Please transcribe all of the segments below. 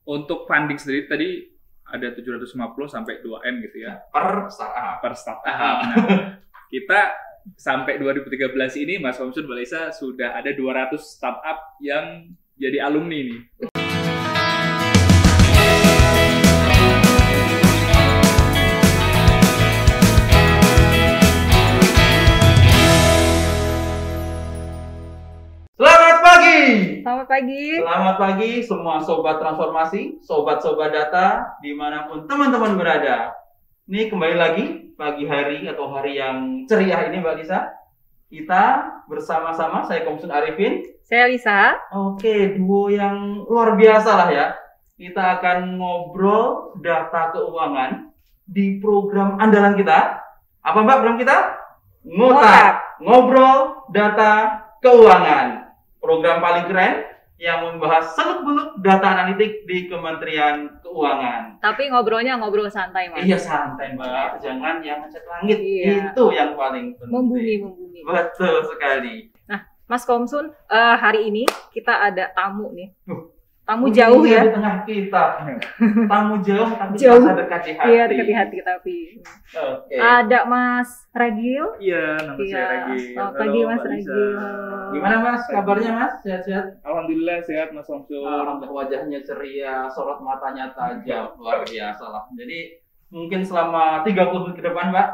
Untuk funding sendiri tadi ada 750 sampai 2M gitu ya. Per startup. Per startup. Nah, kita sampai 2013 ini Mas Komsun Balisa sudah ada 200 startup yang jadi alumni nih. Selamat pagi. Selamat pagi semua sobat transformasi, sobat-sobat data dimanapun teman-teman berada. Ini kembali lagi pagi hari atau hari yang ceria ini Mbak Lisa. Kita bersama-sama, saya Komsun Arifin. Saya Lisa. Oke, duo yang luar biasa lah ya. Kita akan ngobrol data keuangan di program andalan kita. Apa Mbak program kita? Ngotak. Ngobrol data keuangan. Program paling keren yang membahas seluk-beluk data analitik di Kementerian Keuangan. Tapi ngobrolnya ngobrol santai, Mas. Iya, santai, Mbak. Jangan yang ngecek langit. Iya. Itu yang paling penting. Membumi. Betul sekali. Nah, Mas Komsun, hari ini kita ada tamu nih. Tamu Oh, jauh iya, ya. di tengah kita. Tamu jauh tapi Jauh. terasa dekat di hati. Iya, dekat di hati tapi. Oke. Ada Mas Ragil. Iya, nama saya Ragil. Selamat pagi, Mas Mbak Lisa. Ragil. Gimana Mas? Kabarnya Mas? Sehat-sehat? Alhamdulillah sehat Mas Komsun. Alhamdulillah, wajahnya ceria, sorot matanya tajam, luar biasa lah. Jadi mungkin selama 30 menit ke depan Mbak,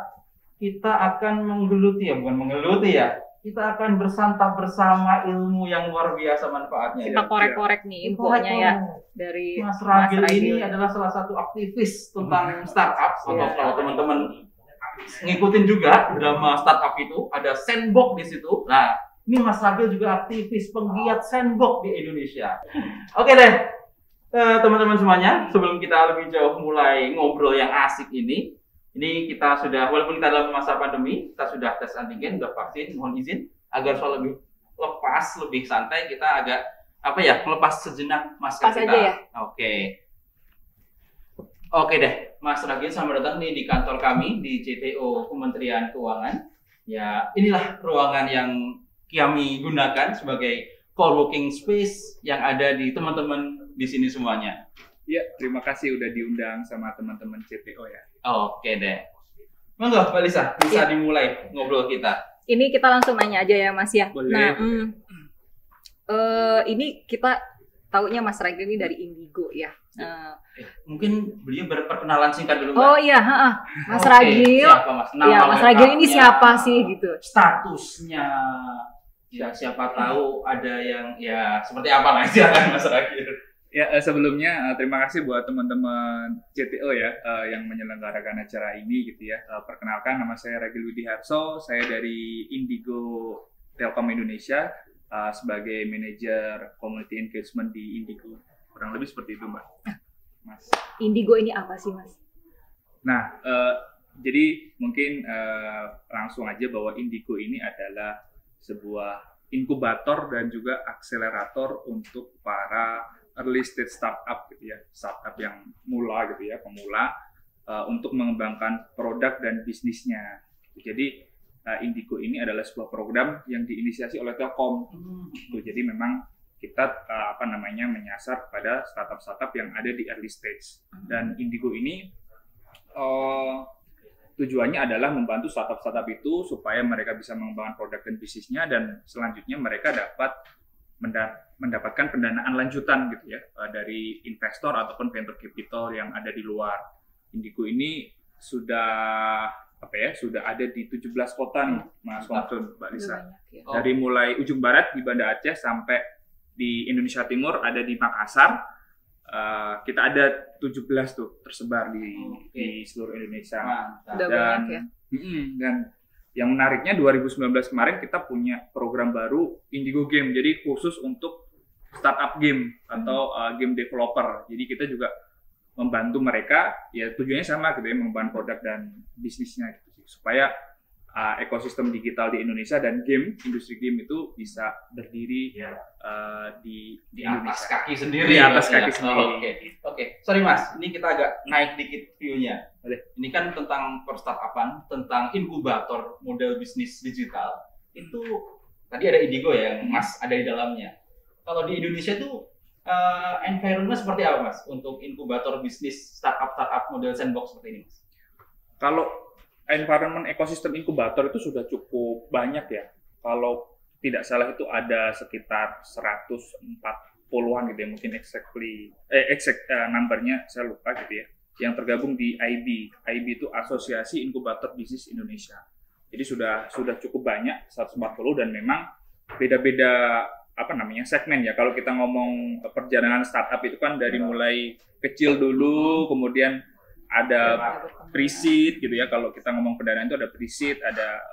kita akan menggeluti ya, bukan menggeluti ya. Kita akan bersantap bersama ilmu yang luar biasa manfaatnya. Kita korek-korek nih infonya ya dari Mas Ragil ini adalah salah satu aktivis tentang startup. Atau kalau teman-teman ngikutin juga drama startup itu, ada sandbox di situ. Nah, ini Mas Ragil juga aktivis penggiat sandbox di Indonesia. Oke deh, teman-teman semuanya, sebelum kita lebih jauh mulai ngobrol yang asik ini kita sudah, walaupun kita dalam masa pandemi, kita sudah tes antigen, sudah vaksin, mohon izin agar soal lebih lepas, lebih santai, kita agak melepas sejenak masker Pas kita. aja ya? Oke deh, Mas Ragil, selamat datang nih di kantor kami di CTO Kementerian Keuangan. Ya, inilah ruangan yang kami gunakan sebagai co-working space yang ada di teman-teman di sini semuanya. Ya, terima kasih udah diundang sama teman-teman CTO ya. Oke deh. Monggo, Mbak Lisa, bisa Ya. dimulai ngobrol kita. Ini kita langsung nanya aja ya, Mas ya. Boleh. Nah, ini kita taunya Mas Ragil ini dari Indigo ya. Mungkin beliau berperkenalan singkat dulu, Mbak. Oh iya, Mas Oke, Ragil. siapa, Mas? Nama Ya, Mas Ragil ini lengkapnya, siapa sih gitu? Statusnya. Ya, siapa tahu ada yang ya seperti apa lah silakan Mas Ragil. Ya, sebelumnya terima kasih buat teman-teman CTO ya yang menyelenggarakan acara ini gitu ya. Perkenalkan, nama saya Ragil Widiharso, saya dari Indigo Telkom Indonesia sebagai manajer community engagement di Indigo. Kurang lebih seperti itu, Mbak. Mas. Indigo ini apa sih, Mas? Nah, jadi mungkin langsung aja bahwa Indigo ini adalah sebuah inkubator dan juga akselerator untuk para early stage startup gitu ya, startup yang pemula untuk mengembangkan produk dan bisnisnya. Jadi Indigo ini adalah sebuah program yang diinisiasi oleh Telkom. Jadi memang kita menyasar pada startup-startup yang ada di early stage. Dan Indigo ini tujuannya adalah membantu startup-startup itu supaya mereka bisa mengembangkan produk dan bisnisnya, dan selanjutnya mereka dapat mendapatkan pendanaan lanjutan gitu ya dari investor ataupun venture capital yang ada di luar. Indigo ini sudah ada di 17 kota nih, Mas Komsun, Mbak Lisa. Dari mulai ujung barat di Banda Aceh sampai di Indonesia Timur ada di Makassar. Kita ada 17 tuh tersebar di seluruh Indonesia. Udah banyak ya. Dan yang menariknya 2019 kemarin kita punya program baru Indigo Game, jadi khusus untuk startup game atau game developer. Jadi kita juga membantu mereka, ya tujuannya sama gitu ya, mengembangkan produk dan bisnisnya gitu sih, supaya ekosistem digital di Indonesia dan industri game itu bisa berdiri di atas Indonesia. kaki sendiri. Di atas kaki sendiri. Oke. Sorry Mas, ini kita agak naik dikit view-nya. Boleh. Ini kan tentang perstartupan, tentang inkubator model bisnis digital. Itu tadi ada Indigo ya, yang Mas ada di dalamnya. Kalau di Indonesia itu environment seperti apa Mas untuk inkubator bisnis startup model sandbox seperti ini Mas? Kalau environment ekosistem inkubator itu sudah cukup banyak ya. Kalau tidak salah itu ada sekitar 140-an gitu ya, mungkin exact number-nya saya lupa gitu ya, yang tergabung di IB. IB itu Asosiasi Inkubator Bisnis Indonesia. Jadi sudah cukup banyak, 140, dan memang beda-beda segmen ya. Kalau kita ngomong perjalanan startup itu kan dari mulai kecil dulu, kemudian ada pre-seed gitu ya. Kalau kita ngomong pendanaan itu ada pre-seed, ada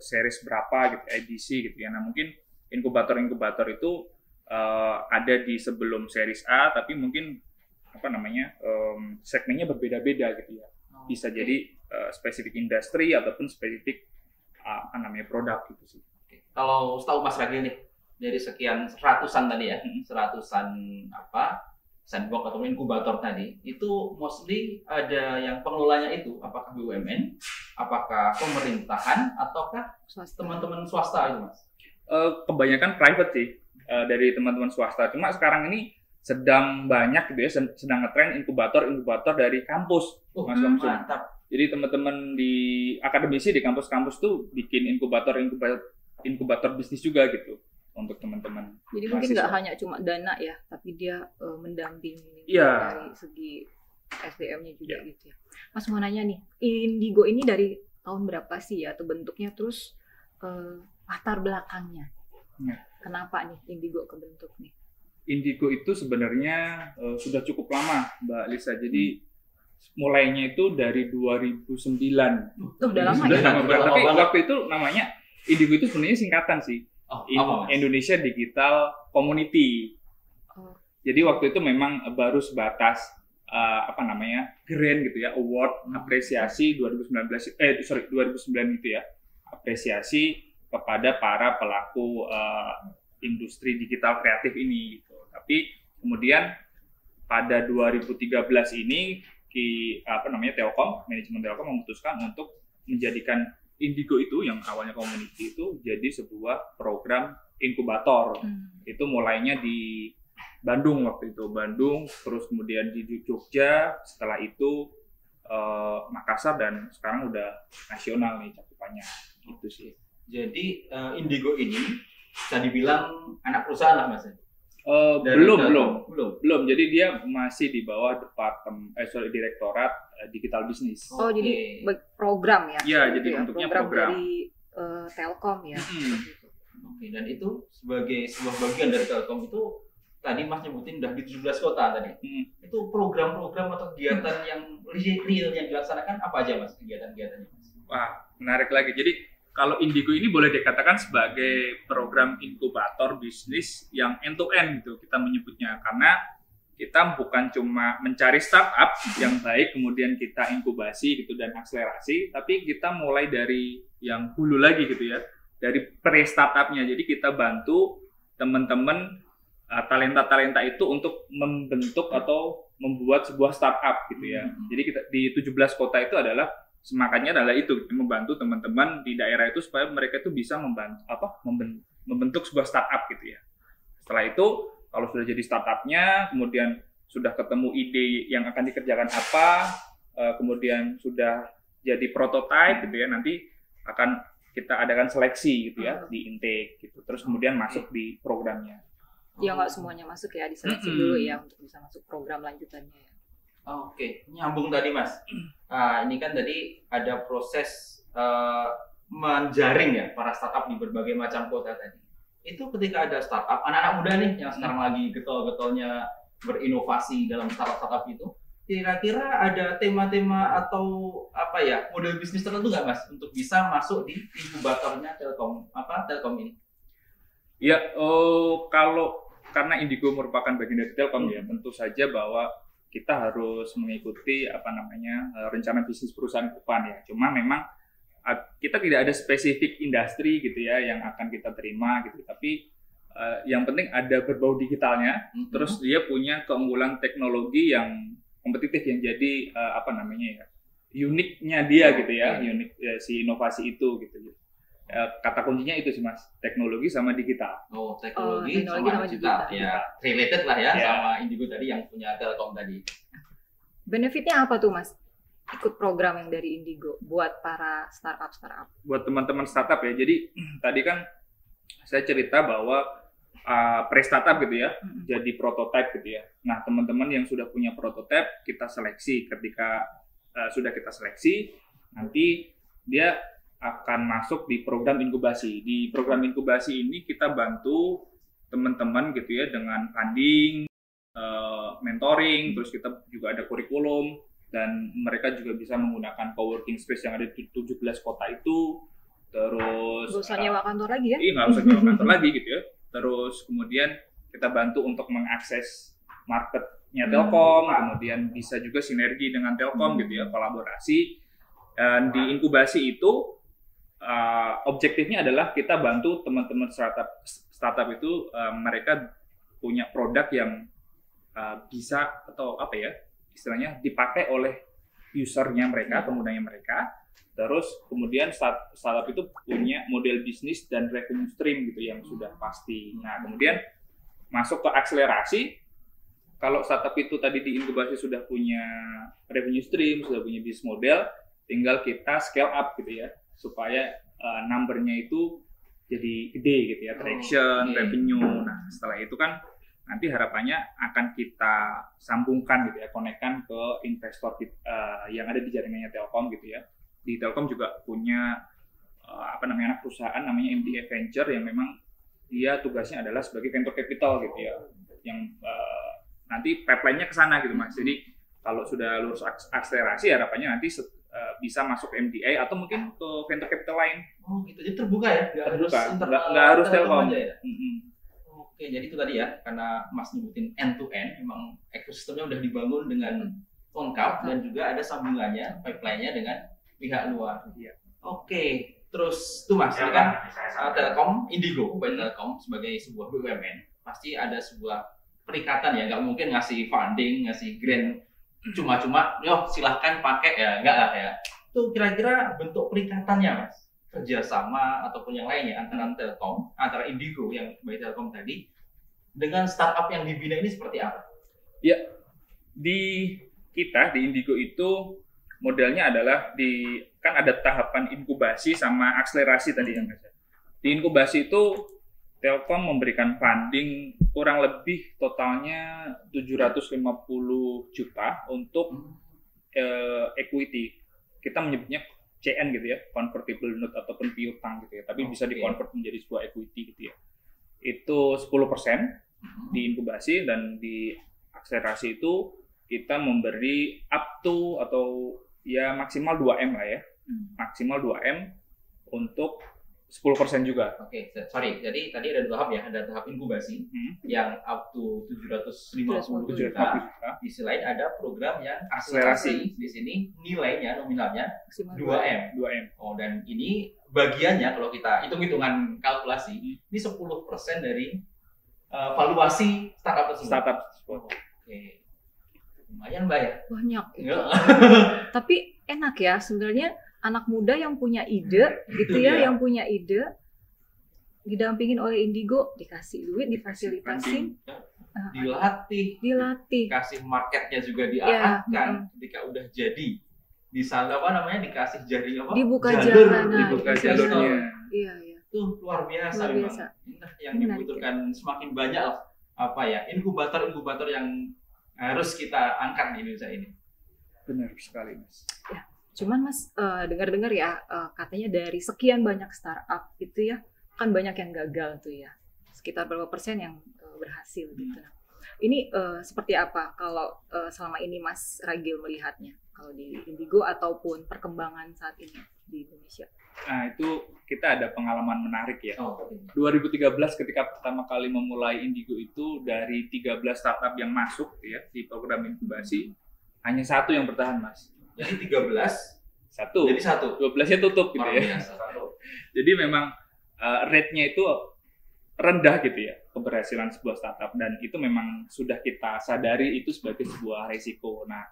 series berapa gitu, IBC gitu ya. Nah, mungkin inkubator itu ada di sebelum series A, tapi mungkin segmennya berbeda-beda gitu ya. Bisa jadi spesifik industri ataupun spesifik produk gitu sih. Kalau setahu Mas Ragil nih, dari sekian ratusan tadi ya, seratusan sandbox atau inkubator tadi, itu mostly ada yang pengelolanya itu apakah BUMN, apakah pemerintahan, ataukah teman-teman swasta itu Mas? Kebanyakan private sih, dari teman-teman swasta. Cuma sekarang ini sedang banyak gitu ya, sedang ngetren inkubator dari kampus. Mas Mantap. Jadi teman-teman di akademisi di kampus-kampus tuh bikin inkubator bisnis juga gitu untuk teman-teman. Jadi mungkin nggak hanya cuma dana ya, tapi dia mendampingi dari segi SDM-nya juga gitu ya. Mas mau nanya nih, Indigo ini dari tahun berapa sih ya, atau bentuknya, terus latar belakangnya? Kenapa nih Indigo kebentuk nih? Indigo itu sebenarnya sudah cukup lama, Mbak Lisa. Jadi mulainya itu dari 2009. Udah lama ya? Tapi waktu itu namanya Indigo itu sebenarnya singkatan sih. Indonesia Digital Community. Jadi waktu itu memang baru sebatas grant gitu ya, award apresiasi 2009 itu ya. Apresiasi kepada para pelaku industri digital kreatif ini gitu. Tapi kemudian pada 2013 ini manajemen Telkom memutuskan untuk menjadikan Indigo itu yang awalnya community itu jadi sebuah program inkubator. Itu mulainya di Bandung waktu itu, terus kemudian di Jogja, setelah itu Makassar, dan sekarang udah nasional nih cakupannya gitu sih. Jadi Indigo ini bisa dibilang anak perusahaan lah Mas. Belum. Jadi dia masih di bawah Direktorat Digital Bisnis. Jadi program ya? Iya, jadi bentuknya program dari Telkom ya. Dan itu sebagai sebuah bagian dari Telkom itu tadi Mas nyebutin udah di 17 kota tadi. Itu program-program atau kegiatan yang real yang dilaksanakan apa aja Mas kegiatan-kegiatannya Mas? Wah, menarik lagi. Jadi kalau Indigo ini boleh dikatakan sebagai program inkubator bisnis yang end-to-end gitu kita menyebutnya, karena kita bukan cuma mencari startup yang baik kemudian kita inkubasi gitu dan akselerasi, tapi kita mulai dari yang hulu lagi gitu ya, dari pre-startupnya. Jadi kita bantu teman-teman talenta-talenta itu untuk membentuk atau membuat sebuah startup gitu ya. Jadi kita di 17 kota itu adalah semangatnya adalah itu, membantu teman-teman di daerah itu supaya mereka itu bisa membentuk sebuah startup gitu ya. Setelah itu kalau sudah jadi startupnya, kemudian sudah ketemu ide yang akan dikerjakan apa, kemudian sudah jadi prototype gitu ya, nanti akan kita adakan seleksi gitu ya di intake gitu, terus kemudian masuk di programnya. Ya nggak semuanya masuk ya, diseleksi dulu ya untuk bisa masuk program lanjutannya ya. Oke, nyambung tadi Mas. Ini kan tadi ada proses menjaring ya para startup di berbagai macam kota tadi. Itu ketika ada startup, anak-anak muda nih yang sekarang lagi getol-getolnya berinovasi dalam startup itu, kira-kira ada tema-tema atau model bisnis tertentu nggak Mas untuk bisa masuk di inkubatornya Telkom ini? Ya, karena Indigo merupakan bagian dari Telkom ya, tentu saja bahwa kita harus mengikuti rencana bisnis perusahaan ke depan ya. Cuma memang kita tidak ada spesifik industri gitu ya yang akan kita terima gitu. Tapi yang penting ada berbau digitalnya. Terus dia punya keunggulan teknologi yang kompetitif yang jadi uniknya dia gitu ya, unik si inovasi itu gitu. kata kuncinya itu sih Mas, teknologi sama digital. Teknologi sama digital. Ya, related lah ya sama Indigo tadi yang punya Telkom tadi. Benefitnya apa tuh Mas? Ikut program yang dari Indigo buat para startup. Buat teman-teman startup ya. Jadi tadi kan saya cerita bahwa pre-startup gitu ya, jadi prototype gitu ya. Nah, teman-teman yang sudah punya prototype, kita seleksi. Ketika sudah kita seleksi, nanti dia akan masuk di program inkubasi. Di program inkubasi ini kita bantu teman-teman gitu ya dengan funding, mentoring, terus kita juga ada kurikulum, dan mereka juga bisa menggunakan coworking space yang ada di 17 kota itu. Terus nggak usah nyewa kantor lagi ya? Iya, nggak usah nyewa kantor lagi gitu ya. Terus kemudian kita bantu untuk mengakses marketnya Telkom, kemudian bisa juga sinergi dengan Telkom gitu ya, kolaborasi. Dan di inkubasi itu objektifnya adalah kita bantu teman-teman startup itu mereka punya produk yang bisa atau apa ya istilahnya dipakai oleh usernya mereka, penggunanya mereka. Terus kemudian startup itu punya model bisnis dan revenue stream gitu yang sudah pasti. Nah, kemudian masuk ke akselerasi. Kalau startup itu tadi di inkubasi sudah punya revenue stream, sudah punya bisnis model, tinggal kita scale up gitu ya, supaya number-nya itu jadi gede gitu ya, traction, revenue. Nah, setelah itu kan nanti harapannya akan kita sambungkan gitu ya, connect-kan ke investor yang ada di jaringannya Telkom gitu ya. Di Telkom juga punya anak perusahaan namanya MDA Venture yang memang dia tugasnya adalah sebagai venture capital gitu ya, yang nanti pipeline-nya ke sana gitu Mas. Jadi kalau sudah lulus akselerasi harapannya nanti bisa masuk MDA atau mungkin ke venture capital lain. Oh gitu, jadi terbuka ya? Nggak harus Telkom. Ya? Oke, jadi itu tadi ya, karena Mas nyebutin end to end, memang ekosistemnya udah dibangun dengan lengkap dan juga ada sambungannya, pipeline-nya dengan pihak luar. Oke, terus tuh Mas, ini kan Telkom, Indigo, Telkom sebagai sebuah BUMN, pasti ada sebuah perikatan ya, nggak mungkin ngasih funding, ngasih grant cuma-cuma, yo silahkan pakai ya, enggak lah ya. Tuh kira-kira bentuk perikatannya Mas, kerjasama ataupun yang lainnya antara Telkom, antara Indigo yang sebagai Telkom tadi, dengan startup yang dibina ini seperti apa? Ya, di Indigo itu modelnya adalah kan ada tahapan inkubasi sama akselerasi tadi yang Mas. Di inkubasi itu Telkom memberikan funding kurang lebih totalnya 750 juta untuk equity. Kita menyebutnya CN gitu ya, convertible note ataupun piutang gitu ya, tapi bisa dikonvert menjadi sebuah equity gitu ya. Itu 10% di inkubasi, dan di akselerasi itu kita memberi up to atau ya maksimal 2M lah ya. Maksimal 2M untuk 10% juga. Oke, sorry. Jadi tadi ada 2 tahap ya, ada tahap inkubasi yang up to 750 juta. Di sisi lain ada program yang akselerasi. Di sini nilainya nominalnya 2M. Oh, dan ini bagiannya kalau kita hitung-hitungan kalkulasi, ini 10% dari valuasi startup tersebut. Oke. Lumayan Mbak ya? Banyak. Tapi enak ya sebenarnya, anak muda yang punya ide gitu ya, yang punya ide didampingin oleh Indigo, dikasih duit, difasilitasi, dilatih, kasih marketnya juga diarahkan. Ketika udah jadi di sana dikasih jaring dibuka jalurnya. Iya. Tuh luar biasa. Nah, yang dibutuhkan semakin banyak inkubator yang harus kita angkat di Indonesia ini. Benar sekali Mas. Ya. Cuman Mas dengar-dengar ya, katanya dari sekian banyak startup itu ya, kan banyak yang gagal tuh ya, sekitar berapa persen yang berhasil gitu. Nah, ini seperti apa kalau selama ini Mas Ragil melihatnya, kalau di Indigo ataupun perkembangan saat ini di Indonesia? Nah, itu kita ada pengalaman menarik ya. 2013 ketika pertama kali memulai Indigo itu, dari 13 startup yang masuk ya di program inkubasi, hanya 1 yang bertahan Mas. Jadi 13 1. Jadi 12-nya tutup gitu ya. Jadi memang rate-nya itu rendah gitu ya, keberhasilan sebuah startup, dan itu memang sudah kita sadari itu sebagai sebuah resiko. Nah,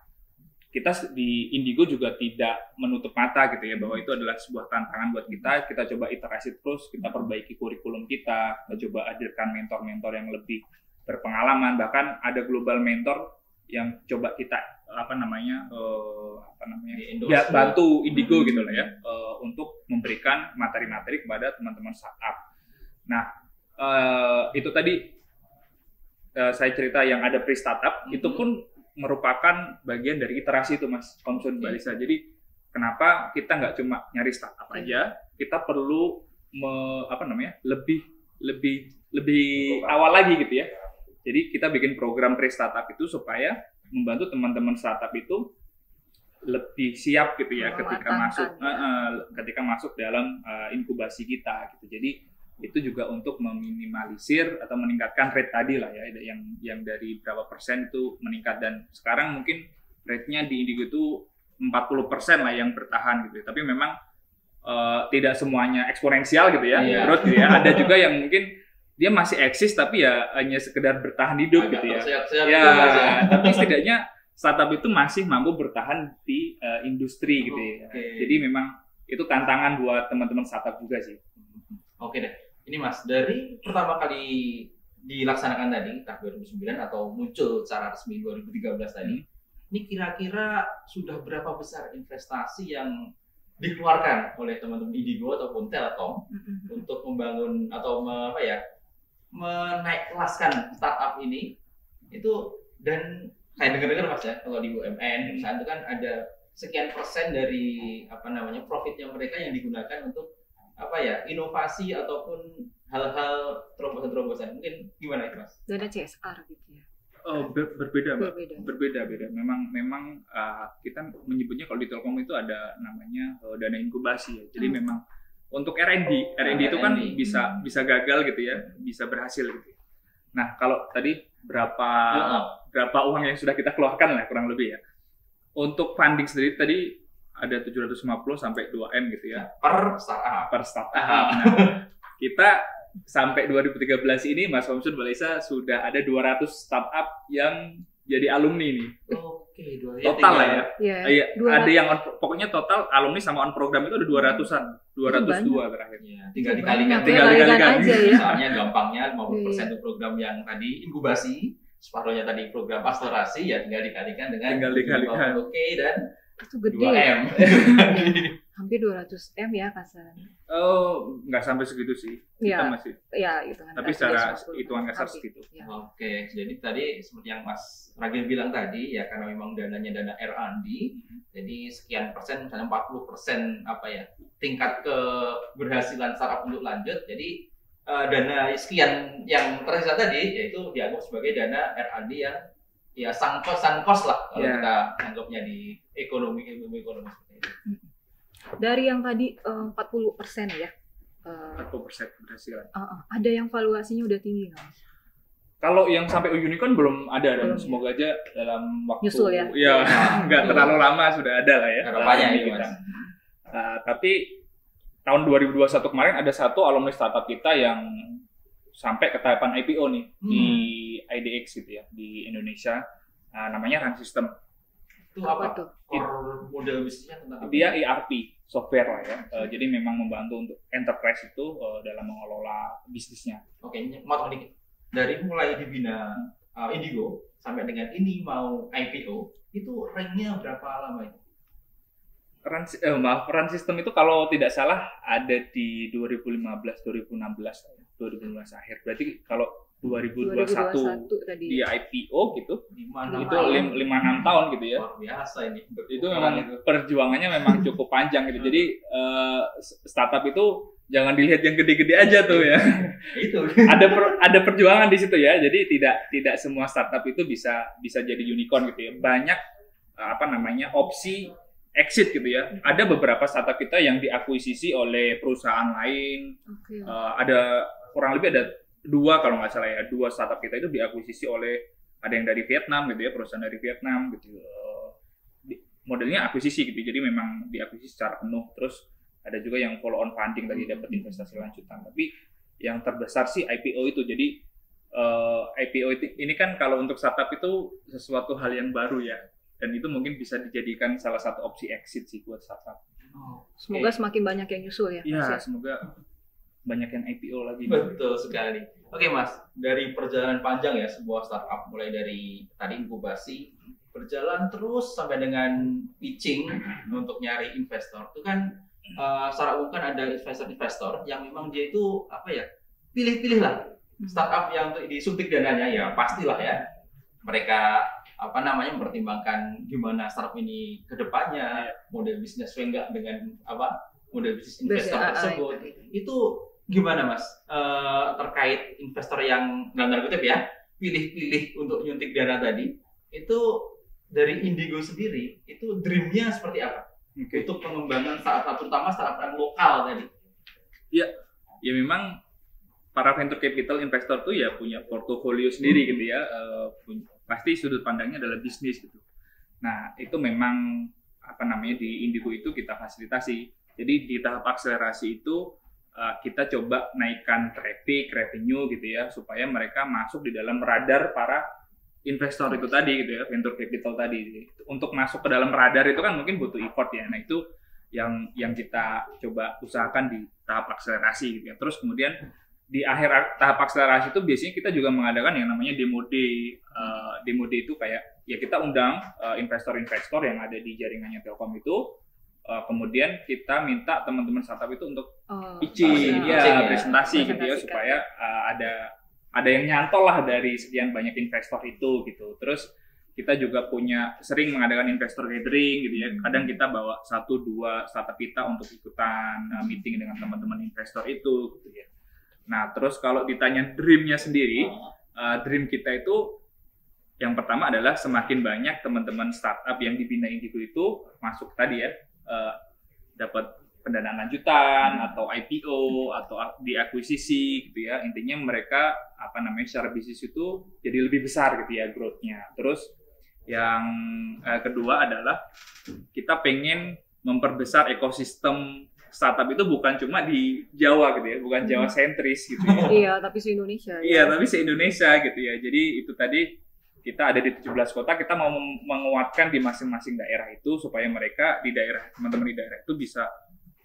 kita di Indigo juga tidak menutup mata gitu ya, bahwa itu adalah sebuah tantangan buat kita. Kita coba iterasi terus, kita perbaiki kurikulum kita coba hadirkan mentor-mentor yang lebih berpengalaman, bahkan ada global mentor yang coba kita bantu Indigo gitu lah ya, untuk memberikan materi-materi kepada teman-teman startup. Nah, itu tadi saya cerita yang ada pre-startup, itu pun merupakan bagian dari iterasi itu, Mas Komsun, Mbak Lisa. Jadi kenapa kita nggak cuma nyari startup aja, kita perlu lebih awal lagi gitu ya. Jadi kita bikin program pre-startup itu supaya membantu teman-teman startup itu lebih siap gitu ya ketika masuk dalam inkubasi kita gitu. Jadi itu juga untuk meminimalisir atau meningkatkan rate tadi lah ya, yang dari berapa persen itu meningkat, dan sekarang mungkin rate-nya di Indigo itu 40% lah yang bertahan gitu ya. Tapi memang tidak semuanya eksponensial gitu ya, growth gitu ya. Ada juga yang mungkin dia masih eksis tapi ya hanya sekedar bertahan hidup gitu ya. Tapi setidaknya startup itu masih mampu bertahan di industri gitu ya. Jadi memang itu tantangan buat teman-teman startup juga sih. Oke deh. Ini Mas, dari pertama kali dilaksanakan tadi tahun 2009 atau muncul secara resmi 2013 tadi, ini kira-kira sudah berapa besar investasi yang dikeluarkan oleh teman-teman Indigo ataupun Telkom untuk membangun atau menaik kelaskan startup ini itu? Dan saya dengar-dengar Mas ya, kalau di BUMN perusahaan itu kan ada sekian persen dari profitnya mereka yang digunakan untuk inovasi ataupun hal-hal terobosan-terobosan. Mungkin gimana itu Mas? Dana CSR gitu ya. Berbeda. Memang kita menyebutnya kalau di Telkom itu ada namanya dana inkubasi ya. Jadi memang untuk R&D itu kan bisa gagal gitu ya, bisa berhasil gitu. Nah, kalau tadi berapa uang yang sudah kita keluarkan lah kurang lebih ya. Untuk funding sendiri tadi ada 750 sampai 2M gitu ya. Per startup. Nah, kita sampai 2013 ini, Mas Komsun, Mbak Lisa, sudah ada 200 startup yang jadi alumni nih. Oke, total lah ya. Iya. Ada yang pokoknya total alumni sama on program itu ada 200-an. 202 terakhir. Ya, tinggal dikalikan aja ya. Misalnya gampangnya 50% itu program yang tadi inkubasi, separuhnya tadi program akselerasi, ya tinggal dikalikan dengan Oke, dan itu gede 2M. Hampir 200M ya kasarnya. Oh, nggak sampai segitu sih. Ya, kita masih. Ya, hitungan. Tapi secara hitungan kasar segitu. Ya. Oke, jadi tadi seperti yang Mas Ragil bilang tadi ya, karena memang dananya dana R&D, jadi sekian persen, misalnya 40% tingkat keberhasilan startup untuk lanjut. Jadi dana sekian yang tersisa tadi yaitu dianggap sebagai dana R&D yang ya sunk cost lah kalau kita anggapnya di ilmu ekonomi seperti itu. Dari yang tadi 40% ya. 40% keberhasilan. Ada yang valuasinya udah tinggi nggak? Kalau yang sampai unicorn belum ada, dan semoga aja dalam waktu nyusul ya. Nggak terlalu lama sudah ada lah ya. Harapannya itu Mas. Tapi tahun 2021 kemarin ada satu alumni startup kita yang sampai ke tahapan IPO nih di IDX gitu ya, di Indonesia. Namanya Run System. Itu apa tuh? Core model bisnisnya tentang apa? Dia ERP software lah ya. Jadi memang membantu untuk enterprise itu dalam mengelola bisnisnya. Oke, motong dikit. Dari mulai dibina Indigo sampai dengan ini mau IPO, itu rank-nya berapa lama itu? Run System itu kalau tidak salah ada di 2015 akhir. Berarti kalau 2021 di IPO gitu, itu 5-6 tahun gitu ya. Luar biasa ini. Itu memang perjuangannya memang cukup panjang gitu. Jadi startup itu jangan dilihat yang gede-gede aja tuh ya. Itu. Ada perjuangan di situ ya. Jadi tidak semua startup itu bisa jadi unicorn gitu ya. Banyak opsi exit gitu ya. Ada beberapa startup kita yang diakuisisi oleh perusahaan lain. Ada kurang lebih ada 2 kalau nggak salah ya, 2 startup kita itu diakuisisi oleh, ada yang dari Vietnam gitu ya, perusahaan dari Vietnam gitu. Modelnya akuisisi gitu, jadi memang diakuisisi secara penuh. Terus ada juga yang follow on funding tadi, dapat investasi lanjutan. Tapi yang terbesar sih IPO itu. Jadi IPO ini kan kalau untuk startup itu sesuatu hal yang baru ya. dan itu mungkin bisa dijadikan salah satu opsi exit sih buat startup. Semoga semakin banyak yang nyusul ya. Iya, semoga banyak yang IPO lagi. Betul sekali. Oke Mas, dari perjalanan panjang ya sebuah startup, mulai dari tadi inkubasi, berjalan terus sampai dengan pitching untuk nyari investor. Itu kan secara umum kan ada investor-investor yang memang dia itu apa ya, pilih-pilih lah startup yang untuk disuntik dananya, ya pastilah ya mereka apa namanya mempertimbangkan gimana startup ini ke depannya, model bisnis enggak dengan apa model bisnis investor tersebut. Itu gimana Mas terkait investor yang dalam tanda kutip ya pilih-pilih untuk nyuntik dana tadi, itu dari Indigo sendiri itu dreamnya seperti apa untuk pengembangan startup, terutama startup yang lokal tadi? Ya memang para venture capital investor tuh ya punya portofolio sendiri gitu ya, pasti sudut pandangnya adalah bisnis gitu. Nah itu memang apa namanya di Indigo itu kita fasilitasi. Jadi di tahap akselerasi itu kita coba naikkan traffic, revenue gitu ya, supaya mereka masuk di dalam radar para investor itu tadi gitu ya, venture capital tadi. Untuk masuk ke dalam radar itu kan mungkin butuh effort ya. Nah itu yang kita coba usahakan di tahap akselerasi gitu ya. Terus kemudian di akhir tahap akselerasi itu biasanya kita juga mengadakan yang namanya demo day. Demo day itu kayak ya kita undang investor-investor yang ada di jaringannya Telkom itu, kemudian kita minta teman-teman startup itu untuk pitching, presentasi gitu ya, supaya ada yang nyantol lah dari sekian banyak investor itu gitu. Terus kita juga sering mengadakan investor gathering gitu ya. Kadang kita bawa 1-2 startup kita untuk ikutan meeting dengan teman-teman investor itu gitu ya. Nah, terus kalau ditanya dream-nya sendiri, dream kita itu yang pertama adalah semakin banyak teman-teman startup yang dibina Indigo itu masuk tadi ya, dapat pendanaan lanjutan atau IPO atau diakuisisi gitu ya. Intinya mereka apa namanya secara bisnis itu jadi lebih besar gitu ya growth-nya. Terus yang kedua adalah kita pengen memperbesar ekosistem startup itu bukan cuma di Jawa gitu ya, bukan Jawa sentris gitu ya. Iya, tapi se-Indonesia. Iya, tapi se-Indonesia gitu ya. Jadi itu tadi kita ada di 17 kota, kita mau menguatkan di masing-masing daerah itu supaya mereka di daerah, teman-teman di daerah itu bisa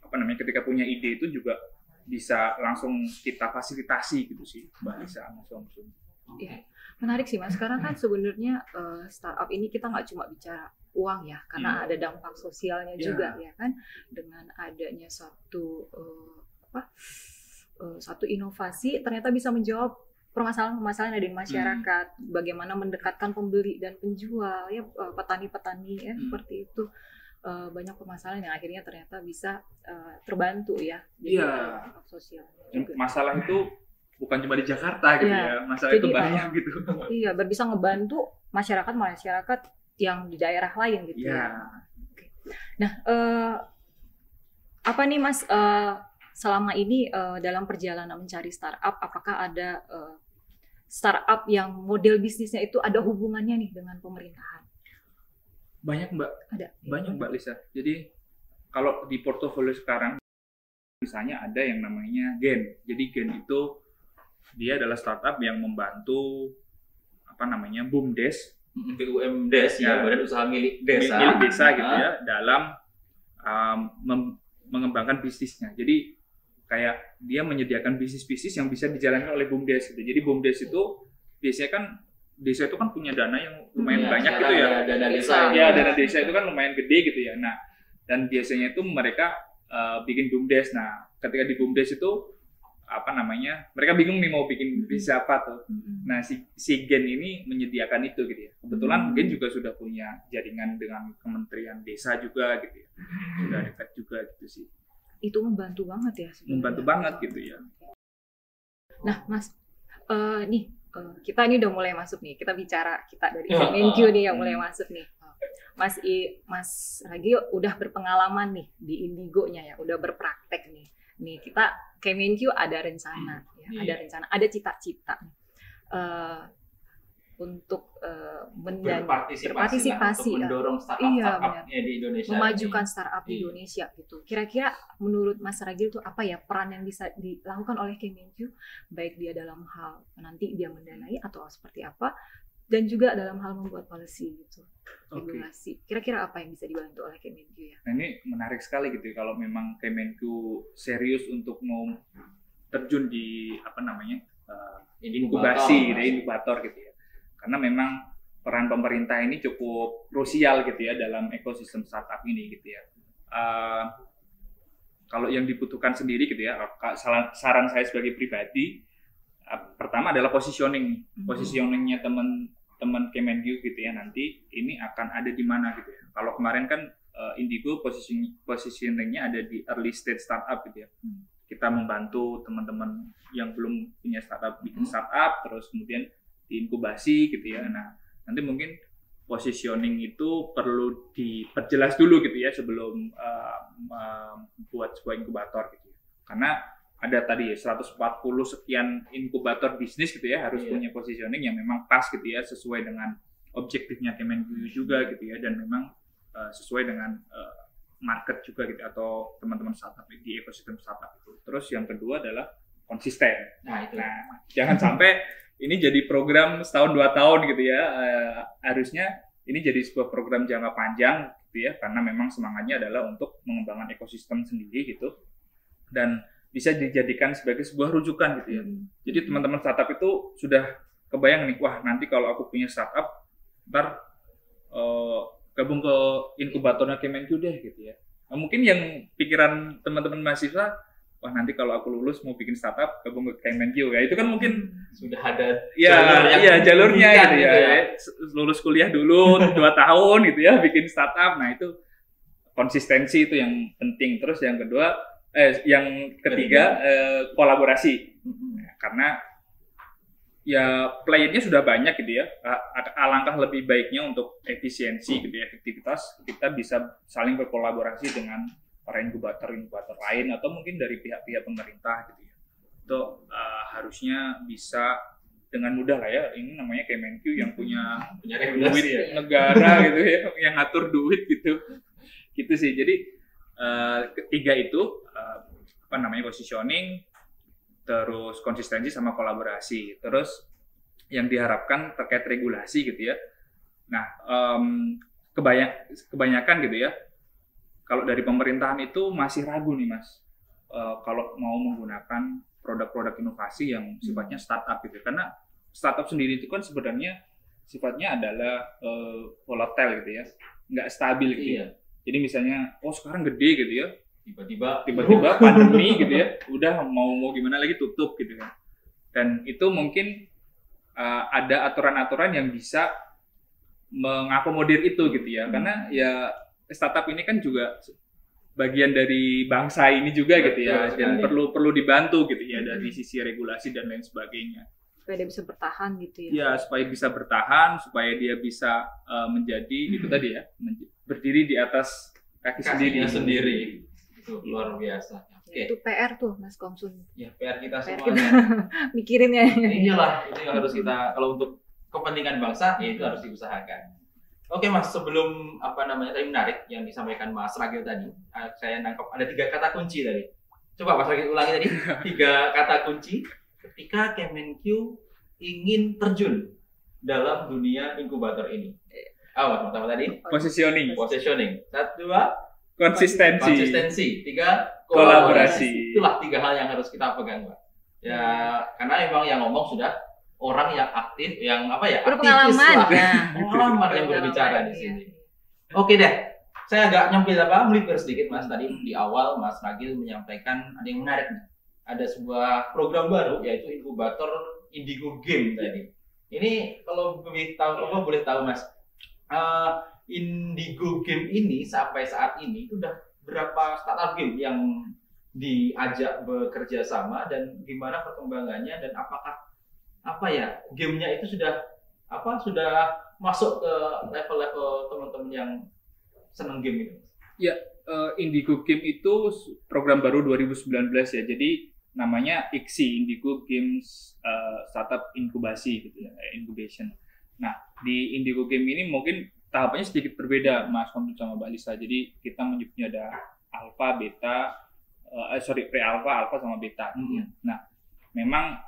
apa namanya ketika punya ide itu juga bisa langsung kita fasilitasi gitu sih, Mbak Lisa. Iya. Menarik sih Mas, sekarang kan sebenarnya startup ini kita nggak cuma bicara uang ya, karena ada dampak sosialnya juga ya kan, dengan adanya satu inovasi ternyata bisa menjawab permasalahan-permasalahan yang ada di masyarakat, bagaimana mendekatkan pembeli dan penjual ya, petani-petani ya seperti itu. Banyak permasalahan yang akhirnya ternyata bisa terbantu ya. Jadi dampak sosial juga. Masalah itu bukan cuma di Jakarta gitu ya, masalah itu banyak gitu. Iya, bisa ngebantu masyarakat yang di daerah lain gitu ya. Oke. Nah, apa nih Mas, selama ini dalam perjalanan mencari startup, apakah ada startup yang model bisnisnya itu ada hubungannya nih dengan pemerintahan? Banyak Mbak, ada. Banyak Mbak Lisa. Jadi kalau di portofolio sekarang, misalnya ada yang namanya Gen. Jadi Gen itu dia adalah startup yang membantu apa namanya BUMDes, BUMDes ya, badan usaha milik desa, gitu ya, dalam mengembangkan bisnisnya. Jadi kayak dia menyediakan bisnis-bisnis yang bisa dijalankan oleh BUMDes gitu. Jadi BUMDes itu biasanya kan desa itu kan punya dana yang lumayan banyak gitu ya. Dana desa itu kan lumayan gede gitu ya. Nah, dan biasanya itu mereka bikin BUMDes. Nah, ketika di BUMDes itu apa namanya, mereka bingung nih mau bikin bisnis apa tuh. Nah si Gen ini menyediakan itu gitu ya. Kebetulan Gen juga sudah punya jaringan dengan Kementerian Desa juga gitu ya, sudah dekat juga gitu sih. Itu membantu banget ya sebenarnya. Membantu banget gitu ya. Nah Mas, kita ini udah mulai masuk nih, kita dari Kemenq nih yang mulai masuk nih. Mas Ragil udah berpengalaman nih di Indigo-nya ya, udah berpraktek nih. Nih kita Kemenq ada rencana, ada rencana, ada cita-cita untuk berpartisipasi untuk mendorong startup di Indonesia, memajukan startup di Indonesia gitu. Kira-kira menurut Mas Ragil itu apa ya peran yang bisa dilakukan oleh Kemenq, baik dia dalam hal nanti dia mendanai atau seperti apa, dan juga dalam hal membuat policy gitu, Oke. regulasi. Kira-kira apa yang bisa dibantu oleh Kemenq ya? Nah ini menarik sekali gitu ya, kalau memang Kemenq serius untuk mau terjun di inkubasi, gitu ya, inkubator gitu ya. Karena memang peran pemerintah ini cukup krusial gitu ya dalam ekosistem startup ini gitu ya. Kalau yang dibutuhkan sendiri gitu ya, saran saya sebagai pribadi, pertama adalah positioning. Positioningnya teman-teman Kemenq gitu ya, nanti ini akan ada di mana gitu ya. Kalau kemarin kan Indigo positioningnya ada di early stage startup gitu ya. Kita membantu teman-teman yang belum punya startup bikin startup, terus kemudian diinkubasi gitu ya. Nah, nanti mungkin positioning itu perlu diperjelas dulu gitu ya sebelum membuat sebuah inkubator gitu ya. Karena ada tadi 140 sekian inkubator bisnis gitu ya, harus punya positioning yang memang pas gitu ya, sesuai dengan objektifnya Kemenq juga gitu ya, dan memang sesuai dengan market juga gitu, atau teman-teman startup di ekosistem startup itu. Terus yang kedua adalah konsisten. Nah, jangan sampai ini jadi program setahun 2 tahun gitu ya. Harusnya ini jadi sebuah program jangka panjang gitu ya, karena memang semangatnya adalah untuk mengembangkan ekosistem sendiri gitu, dan bisa dijadikan sebagai sebuah rujukan gitu ya. Jadi teman-teman startup itu sudah kebayang nih, wah nanti kalau aku punya startup, ntar gabung ke inkubatornya Kemenq deh gitu ya. Nah, mungkin yang pikiran teman-teman mahasiswa, wah nanti kalau aku lulus mau bikin startup gabung ke Kemenq ya, itu kan mungkin sudah ada jalurnya gitu ya. Lulus kuliah dulu 2 tahun gitu ya, bikin startup. Nah itu konsistensi itu yang penting. Terus yang ketiga kolaborasi. Karena ya playernya sudah banyak gitu ya, alangkah lebih baiknya untuk efisiensi gitu ya, efektivitas, kita bisa saling berkolaborasi dengan para inkubator lain atau mungkin dari pihak-pihak pemerintah gitu ya. Itu harusnya bisa dengan mudah lah ya. Ini namanya Kemenq yang punya duit negara gitu ya, yang ngatur duit gitu. Gitu sih. Jadi ketiga itu positioning, terus konsistensi sama kolaborasi. Terus yang diharapkan terkait regulasi gitu ya. Nah, kebanyakan gitu ya, kalau dari pemerintahan itu masih ragu nih Mas, kalau mau menggunakan produk-produk inovasi yang sifatnya startup gitu. Karena startup sendiri itu kan sebenarnya sifatnya adalah volatile gitu ya, nggak stabil gitu ya. Jadi misalnya, sekarang gede gitu ya, tiba-tiba pandemi gitu ya, udah mau gimana lagi tutup gitu kan. Dan itu mungkin ada aturan-aturan yang bisa mengakomodir itu gitu ya, karena ya startup ini kan juga bagian dari bangsa ini juga gitu ya, dan perlu dibantu gitu ya dari sisi regulasi dan lain sebagainya. Supaya dia bisa bertahan gitu ya. Ya, supaya bisa bertahan, supaya dia bisa menjadi itu tadi ya, berdiri di atas kaki sendiri. Itu luar biasa. Itu PR tuh Mas Komsun. Ya, PR kita semuanya. Mikirin ya. Iyalah, itu yang harus kita, kalau untuk kepentingan bangsa ya itu harus diusahakan. Oke Mas, sebelum tadi menarik yang disampaikan Mas Ragil tadi, saya nangkep ada 3 kata kunci tadi. Coba Mas Ragil ulangi tadi 3 kata kunci ketika Kemenq ingin terjun dalam dunia inkubator ini. Pertama tadi positioning. 1, 2 konsistensi, 3 kolaborasi. Itulah 3 hal yang harus kita pegang, Pak. Ya, karena memang yang ngomong sudah orang yang aktif, yang berpengalaman. Pengalaman yang berbicara di sini. Oke deh. Saya agak melipir sedikit Mas, tadi di awal Mas Ragil menyampaikan ada yang menarik nih. Ada sebuah program baru yaitu inkubator Indigo Game tadi. Ini kalau boleh tahu Mas, Indigo Game ini sampai saat ini sudah berapa startup game yang diajak bekerja sama, dan gimana perkembangannya, dan apakah gamenya itu sudah masuk ke level-level teman-teman yang seneng game itu? Ya, Indigo Game itu program baru 2019 ya. Jadi namanya IGSI, Indigo Games Startup Inkubasi gitu ya, Incubation. Nah, di Indigo Game ini mungkin tahapannya sedikit berbeda Mas Komsun sama Mbak Lisa. Jadi kita menyebutnya ada alpha, beta, pre-alpha, alpha sama beta. Nah, memang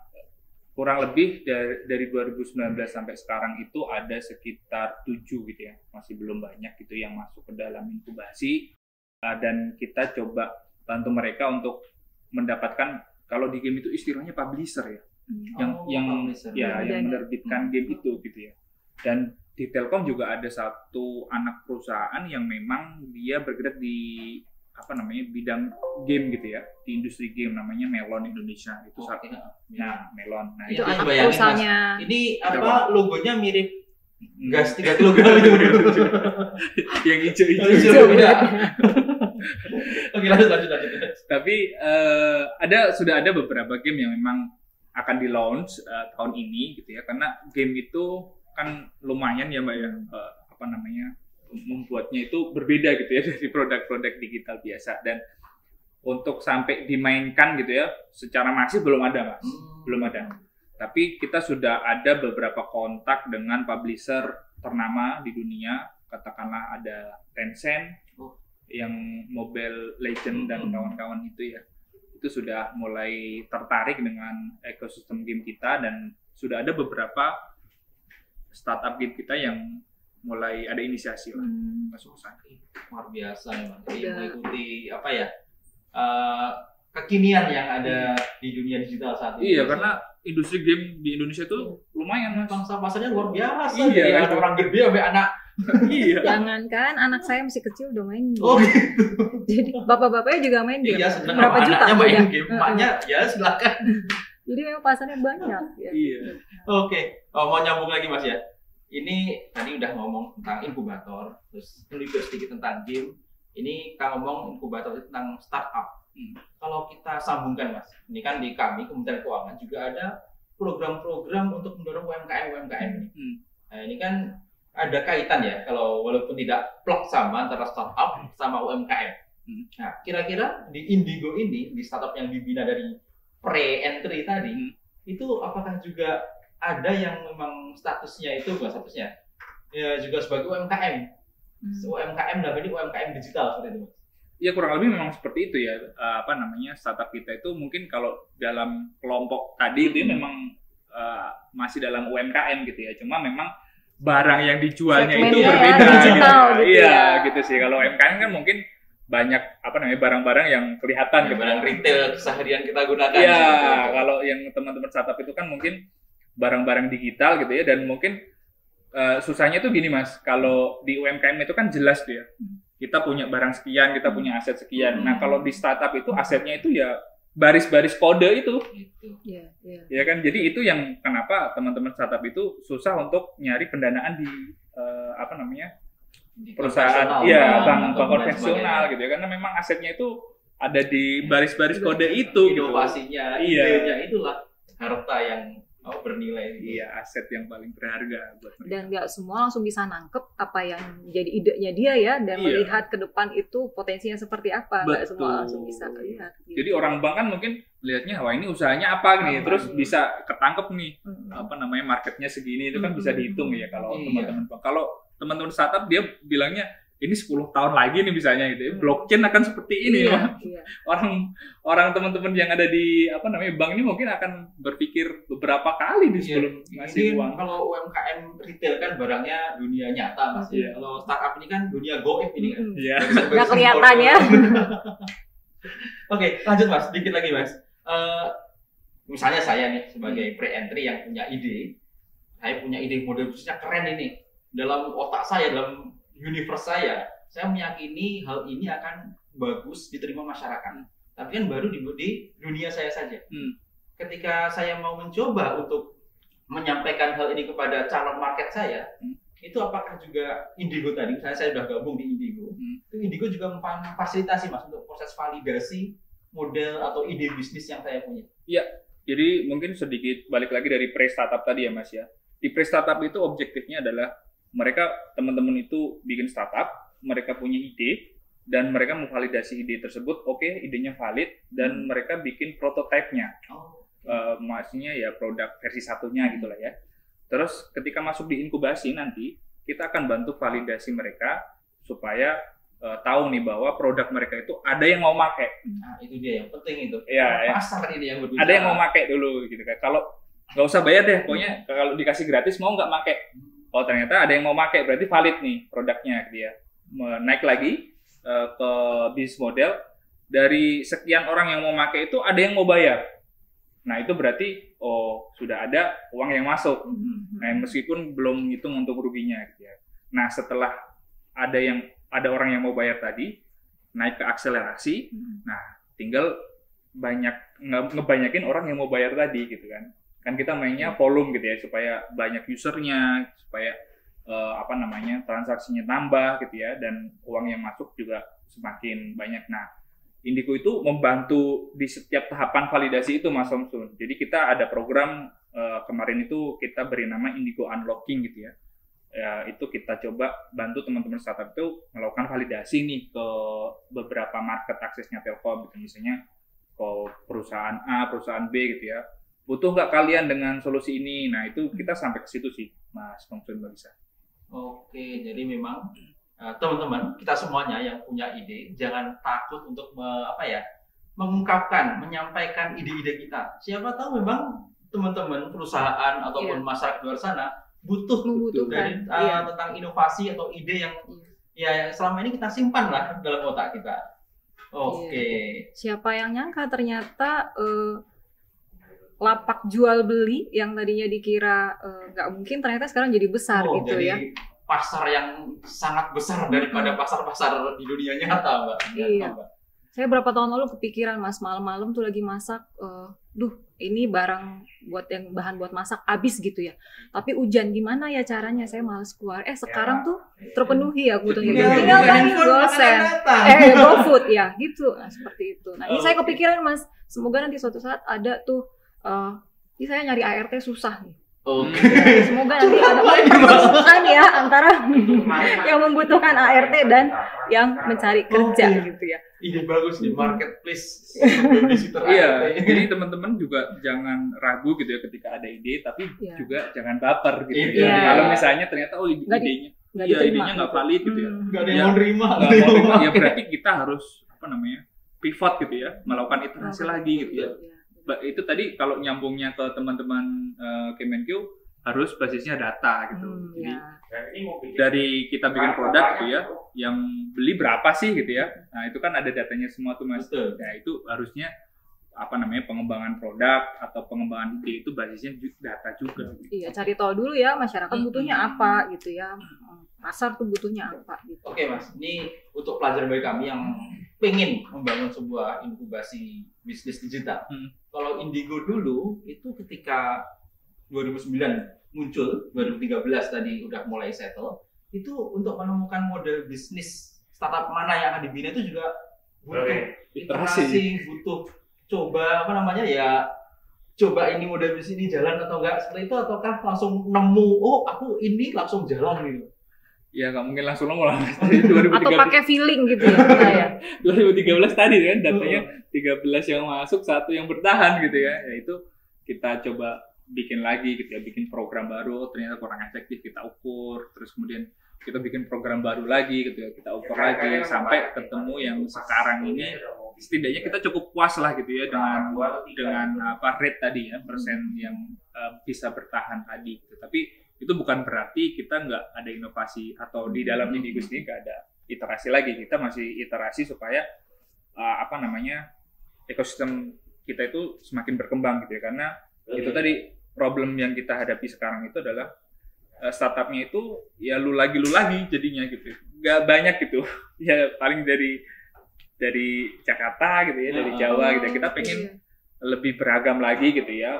kurang lebih dari 2019 sampai sekarang itu ada sekitar 7 gitu ya, masih belum banyak gitu yang masuk ke dalam inkubasi, dan kita coba bantu mereka untuk mendapatkan, kalau di game itu istilahnya publisher ya, yang menerbitkan game itu gitu ya. Dan di Telkom juga ada satu anak perusahaan yang memang dia bergerak di bidang game gitu ya, di industri game, namanya Melon Indonesia itu. Nah, Melon. Nah, itu anak perusahaannya. Ini logonya mirip gas 3 kg itu. Yang hijau ya. Oke, lanjut. Tapi sudah ada beberapa game yang memang akan di launch tahun ini gitu ya, karena game itu kan lumayan ya Mbak ya, membuatnya itu berbeda gitu ya dari produk-produk digital biasa, dan untuk sampai dimainkan gitu ya secara masif belum ada Mas, belum ada. Tapi kita sudah ada beberapa kontak dengan publisher ternama di dunia, katakanlah ada Tencent yang Mobile Legends dan kawan-kawan itu ya, itu sudah mulai tertarik dengan ekosistem game kita, dan sudah ada beberapa startup game kita yang mulai ada inisiasi lah masuk ke sana. Luar biasa memang. Jadi mengikuti kekinian yang ada di dunia digital saat ini. Iya, karena industri game di Indonesia itu lumayan Mas. Bangsa pasarnya luar biasa. Iya, ada orang gede sampai anak. Iya. Jangankan anak saya masih kecil udah main game. Oh gitu. Jadi bapak-bapaknya juga main game. Iya, senang berapa juta anaknya main game. Maknya ya silakan. Jadi memang pasarnya banyak ya. Iya. Oke. Mau nyambung lagi Mas ya. Ini tadi udah ngomong tentang inkubator, terus lebih sedikit tentang game. Ini kita ngomong inkubator itu tentang startup. Kalau kita sambungkan Mas, ini kan di kami Kementerian Keuangan juga ada program-program untuk mendorong UMKM ini. Nah, ini kan ada kaitan ya, kalau walaupun tidak plok sama antara startup sama UMKM. Nah, kira-kira di Indigo ini, di startup yang dibina dari pre-entry tadi, itu apakah juga ada yang memang statusnya itu, bukan statusnya, ya juga sebagai UMKM. UMKM dalam ini UMKM digital seperti itu. Ya kurang lebih memang seperti itu ya, startup kita itu mungkin kalau dalam kelompok tadi itu memang masih dalam UMKM gitu ya, cuma memang barang yang dijualnya itu berbeda digital, gitu. Iya gitu sih. Kalau UMKM kan mungkin banyak barang-barang yang kelihatan gitu. Barang retail seharian kita gunakan. Iya, kalau yang teman-teman startup itu kan mungkin barang-barang digital gitu ya, dan mungkin susahnya tuh gini Mas, kalau di UMKM itu kan jelas tuh ya, kita punya barang sekian, kita punya aset sekian. Nah kalau di startup itu asetnya itu ya baris-baris kode itu. Ya kan, jadi itu yang kenapa teman-teman startup itu susah untuk nyari pendanaan di Di perusahaan, bank konvensional gitu ya, karena memang asetnya itu ada di baris-baris kode itu. Inovasinya, idenya itulah harta yang bernilai. Iya, aset yang paling berharga buat mereka. Dan nggak semua langsung bisa nangkep apa yang jadi idenya dia ya, dan melihat ke depan itu potensinya seperti apa. Nggak semua langsung bisa lihat. Gitu. Jadi orang bank kan mungkin lihatnya, wah ini usahanya apa nih, terus bisa ketangkep nih, marketnya segini, itu kan bisa dihitung ya kalau teman-teman bank. Kalau teman-teman startup dia bilangnya ini 10 tahun lagi nih misalnya gitu ya, blockchain akan seperti ini. Orang teman-teman yang ada di bank ini mungkin akan berpikir beberapa kali di sebelum ngasih uang. Kalau UMKM retail kan barangnya dunia nyata Mas. Kalau startup ini kan dunia goib ini kan. Nggak kelihatan ya. Oke, lanjut Mas, dikit lagi Mas. Misalnya saya nih sebagai pre-entry yang punya ide, saya punya ide model bisnisnya keren ini. Dalam otak saya, dalam universe saya meyakini hal ini akan bagus diterima masyarakat. Tapi kan baru di dunia saya saja. Ketika saya mau mencoba untuk menyampaikan hal ini kepada calon market saya, itu apakah juga Indigo tadi, misalnya saya sudah gabung di Indigo, itu Indigo juga memfasilitasi Mas untuk proses validasi model atau ide bisnis yang saya punya. Iya, jadi mungkin sedikit balik lagi dari pre-startup tadi ya Mas ya. Di pre-startup itu objektifnya adalah mereka, teman-teman itu bikin startup, mereka punya ide, dan mereka memvalidasi ide tersebut, idenya valid, dan mereka bikin prototipe-nya. Maksudnya ya produk versi satunya gitu lah ya. Terus ketika masuk di inkubasi nanti, kita akan bantu validasi mereka, supaya tahu nih bahwa produk mereka itu ada yang mau pakai. Nah itu dia yang penting itu. Iya, pasar ini yang berbeda. Ada yang mau pakai dulu gitu kan. Kalau nggak usah bayar deh, pokoknya kalau dikasih gratis mau nggak pakai. Oh ternyata ada yang mau pakai, berarti valid nih produknya gitu ya. Naik lagi ke bisnis model, dari sekian orang yang mau pakai itu ada yang mau bayar. Nah itu berarti sudah ada uang yang masuk. Nah, meskipun belum ngitung untuk ruginya gitu ya. Nah setelah ada orang yang mau bayar tadi, naik ke akselerasi, nah tinggal ngebanyakin orang yang mau bayar tadi gitu kan. Kan kita mainnya volume gitu ya, supaya banyak usernya, supaya transaksinya tambah gitu ya, dan uang yang masuk juga semakin banyak. Nah, Indigo itu membantu di setiap tahapan validasi itu, Mas Somsun. Jadi kita ada program kemarin itu kita beri nama Indigo Unlocking gitu ya. Itu kita coba bantu teman-teman startup itu melakukan validasi nih ke beberapa market aksesnya Telkom gitu. Misalnya ke perusahaan A, perusahaan B gitu ya. Butuh nggak kalian dengan solusi ini? Nah itu kita sampai ke situ sih, Mas Somsun bisa. Oke, jadi memang teman-teman kita semuanya yang punya ide jangan takut untuk mengungkapkan, menyampaikan ide-ide kita. Siapa tahu memang teman-teman perusahaan ataupun masyarakat di luar sana butuh dari tentang inovasi atau ide yang yang selama ini kita simpan lah dalam otak kita. Oke. Siapa yang nyangka ternyata lapak jual beli yang tadinya dikira nggak mungkin ternyata sekarang jadi besar gitu jadi ya. Pasar yang sangat besar daripada pasar-pasar di dunia nyata, Mbak. Iya. Saya berapa tahun lalu kepikiran, Mas, malam-malam tuh lagi masak, ini bahan buat masak habis gitu ya. Tapi hujan gimana ya caranya? Saya malas keluar. Sekarang tuh terpenuhi ya kebutuhannya. Tinggal lagi gosen. GoFood ya, gitu. Nah, seperti itu. Nah, ini saya kepikiran, Mas, semoga nanti suatu saat ada tuh ini saya nyari ART susah nih. Semoga nanti ada membutuhkan ya antara yang membutuhkan ART dan yang mencari kerja gitu ya. Ide bagus nih, marketplace. Iya, jadi teman-teman juga jangan ragu gitu ya ketika ada ide, tapi juga jangan baper gitu ya. Kalau misalnya ternyata idenya nggak valid gitu ya. Nggak ada yang mau nerima. Ya berarti kita harus pivot gitu ya, melakukan iterasi lagi gitu ya. Itu tadi kalau nyambungnya ke teman-teman Kemenkeu harus basisnya data gitu. Jadi dari kita bikin produk gitu ya, yang beli berapa sih gitu ya. Nah, itu kan ada datanya semua tuh, Mas. Nah, itu harusnya pengembangan produk atau pengembangan ide itu basisnya data juga. Gitu. Iya, cari tahu dulu ya masyarakat butuhnya apa gitu ya. Pasar tuh butuhnya apa gitu. Oke, Mas. Ini untuk pelajaran bagi kami yang pengen membangun sebuah inkubasi bisnis digital. Kalau Indigo dulu itu ketika 2009 muncul, 2013 tadi udah mulai settle, itu untuk menemukan model bisnis startup mana yang akan dibina itu juga butuh iterasi, butuh coba coba ini model bisnis ini jalan atau enggak seperti itu, ataukah langsung nemu aku ini langsung jalan gitu. Ya nggak mungkin langsung nemu lah. Atau pakai feeling gitu ya. 2013 tadi kan datanya 13 yang masuk, 1 yang bertahan gitu ya. Itu kita coba bikin lagi gitu ya, bikin program baru, ternyata kurang efektif, kita ukur, terus kemudian kita bikin program baru lagi gitu ya, kita ukur lagi sampai ketemu yang sekarang ini setidaknya kita cukup puas lah gitu ya dengan rate tadi ya, persen yang bisa bertahan tadi gitu. Tapi itu bukan berarti kita nggak ada inovasi atau di dalam Indigo ini nggak ada iterasi lagi. Kita masih iterasi supaya ekosistem kita itu semakin berkembang gitu ya, karena itu tadi problem yang kita hadapi sekarang itu adalah startupnya itu ya lu lagi jadinya gitu, nggak banyak gitu ya, paling dari Jakarta gitu ya, dari Jawa gitu ya. Kita pengen lebih beragam lagi gitu ya,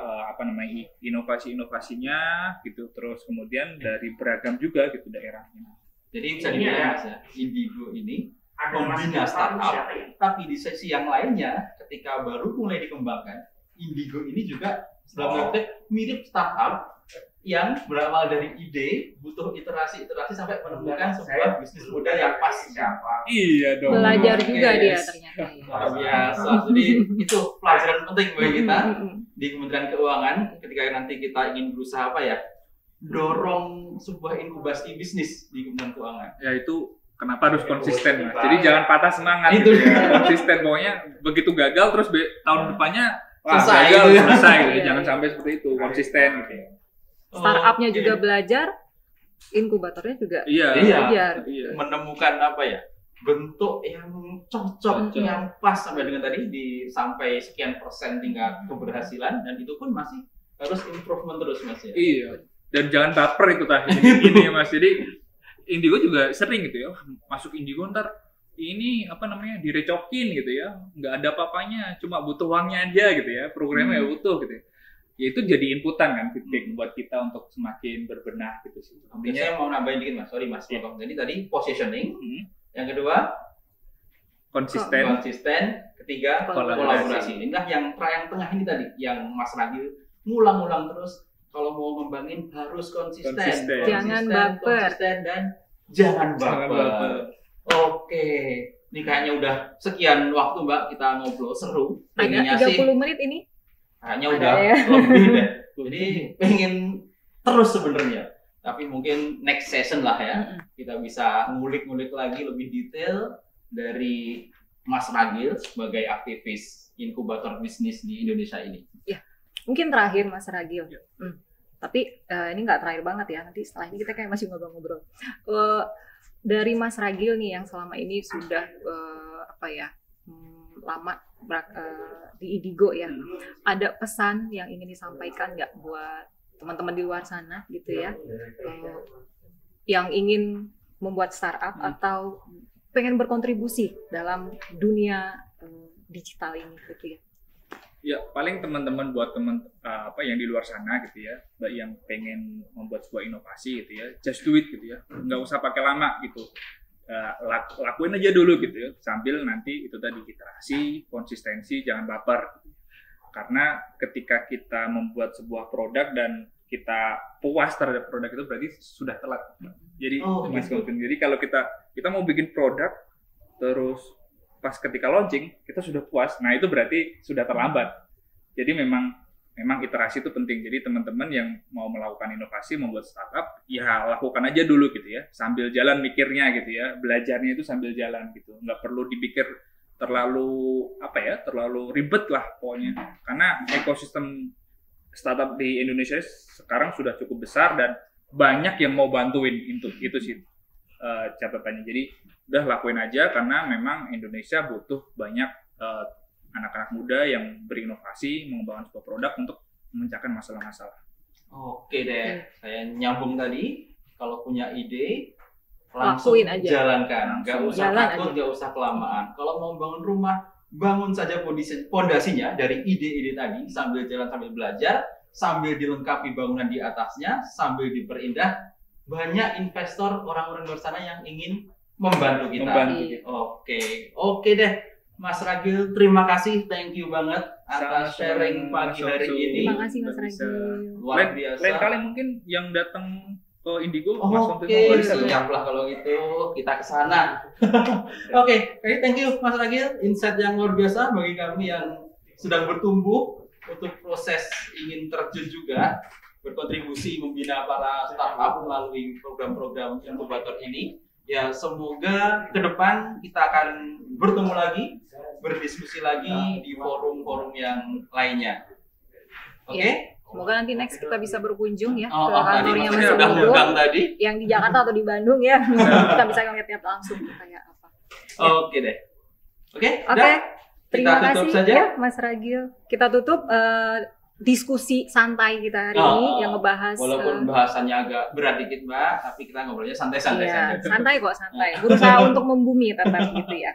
inovasi-inovasinya gitu, terus kemudian dari beragam juga gitu daerahnya. Jadi bisa dibilang Mas ya, Indigo ini membina startup, tapi di sisi yang lainnya ketika baru mulai dikembangkan, Indigo ini juga dalam praktek mirip startup yang berawal dari ide, butuh iterasi sampai menemukan sebuah bisnis model yang pas. Iya dong. Belajar juga dia ternyata. Luar biasa. Jadi itu pelajaran penting bagi kita di Kementerian Keuangan ketika nanti kita ingin berusaha dorong sebuah inkubasi bisnis di Kementerian Keuangan. Ya itu kenapa harus konsisten, Mas. Jadi jangan patah semangat gitu ya. Konsisten, pokoknya begitu gagal terus tahun depannya selesai gitu. Jangan sampai seperti itu, konsisten gitu ya. Startupnya juga belajar, inkubatornya juga belajar. Menemukan apa ya, bentuk yang cocok, yang pas sampai dengan tadi sampai sekian persen tingkat keberhasilan, dan itu pun masih harus improvement terus Mas ya. Iya. Dan jangan baper itu tadi ini Mas. Jadi Indigo juga sering gitu ya, masuk Indigo ntar ini direcokin gitu ya, nggak ada apa-apanya, cuma butuh uangnya aja gitu ya, programnya ya butuh gitu ya. Ya itu jadi inputan kan, feedback buat kita untuk semakin berbenah gitu sih. Saya mau nambahin dikit Mas, sorry Mas. Jadi tadi positioning, yang kedua konsisten, ketiga kolaborasi. Inilah yang tengah ini tadi, yang Mas Ragil ngulang-ngulang terus. Kalau mau ngembangin harus konsisten. Jangan baper. Konsisten dan jangan baper. Oke, ini kayaknya udah sekian waktu Mbak kita ngobrol seru. Ada 30 menit ini. Kayaknya udah lebih deh. Jadi pengen terus sebenarnya. Tapi mungkin next session lah ya. Kita bisa ngulik-ngulik lagi lebih detail dari Mas Ragil sebagai aktivis inkubator bisnis di Indonesia ini. Ya, mungkin terakhir Mas Ragil. Tapi ini nggak terakhir banget ya. Nanti setelah ini kita kayak masih ngobrol-ngobrol. Dari Mas Ragil nih yang selama ini sudah lama di Indigo ya, ada pesan yang ingin disampaikan nggak buat teman-teman di luar sana gitu ya, yang ingin membuat startup atau pengen berkontribusi dalam dunia digital ini gitu ya? Ya paling teman-teman buat yang di luar sana gitu ya, yang pengen membuat sebuah inovasi gitu ya, just do it gitu ya, nggak usah pakai lama gitu. Lakuin aja dulu gitu ya, sambil nanti itu tadi iterasi, konsistensi, jangan baper. Karena ketika kita membuat sebuah produk dan kita puas terhadap produk itu berarti sudah telat. Jadi Mas Kelvin, jadi kalau kita mau bikin produk terus pas ketika launching kita sudah puas, nah itu berarti sudah terlambat. Jadi memang iterasi itu penting. Jadi teman-teman yang mau melakukan inovasi, membuat startup, ya lakukan aja dulu gitu ya, sambil jalan mikirnya gitu ya, belajarnya itu sambil jalan gitu, nggak perlu dipikir terlalu ribet lah pokoknya. Karena ekosistem startup di Indonesia sekarang sudah cukup besar dan banyak yang mau bantuin itu sih catatannya. Jadi udah lakuin aja, karena memang Indonesia butuh banyak anak-anak muda yang berinovasi, mengembangkan sebuah produk untuk memecahkan masalah-masalah. Oke deh, saya nyambung tadi, kalau punya ide langsung aja, jalankan, nggak usah takut, nggak usah kelamaan. Kalau mau bangun rumah, bangun saja pondasinya dari ide-ide tadi, sambil jalan sambil belajar, sambil dilengkapi bangunan di atasnya, sambil diperindah. Banyak investor, orang-orang di luar sana yang ingin membantu kita. Oke deh. Mas Ragil, terima kasih, thank you banget atas sharing pagi hari ini. Terima kasih Mas Ragil. Luar biasa. Lain kali mungkin yang datang ke Indigo, siap lah kalau gitu, kita ke sana. Oke, thank you Mas Ragil, insight yang luar biasa bagi kami yang sedang bertumbuh untuk proses ingin terjun juga, berkontribusi membina para startup melalui program-program inkubator ini. Ya, semoga ke depan kita akan bertemu lagi, berdiskusi lagi di forum-forum yang lainnya. Oke? Ya, semoga nanti next kita bisa berkunjung ya ke kantornya Mas Indigo yang di Jakarta atau di Bandung ya. Kita bisa ngeliat langsung kayak apa. Oke deh. Oke. Terima kasih saja. Ya, Mas Ragil. Kita tutup diskusi santai kita hari ini yang ngebahas, walaupun bahasannya agak berat dikit Mbak, tapi kita ngobrolnya santai-santai. Iya, santai. Berusaha untuk membumi tetap gitu ya.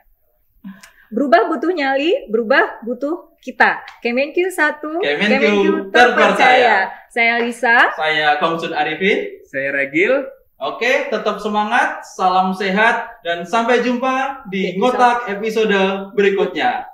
Berubah butuh nyali, berubah butuh kita. Kemenq 1, Kemenq terpercaya. Saya Lisa. Saya Komsun Arifin. Saya Ragil. Oke, tetap semangat, salam sehat, dan sampai jumpa di Ngotak episode berikutnya.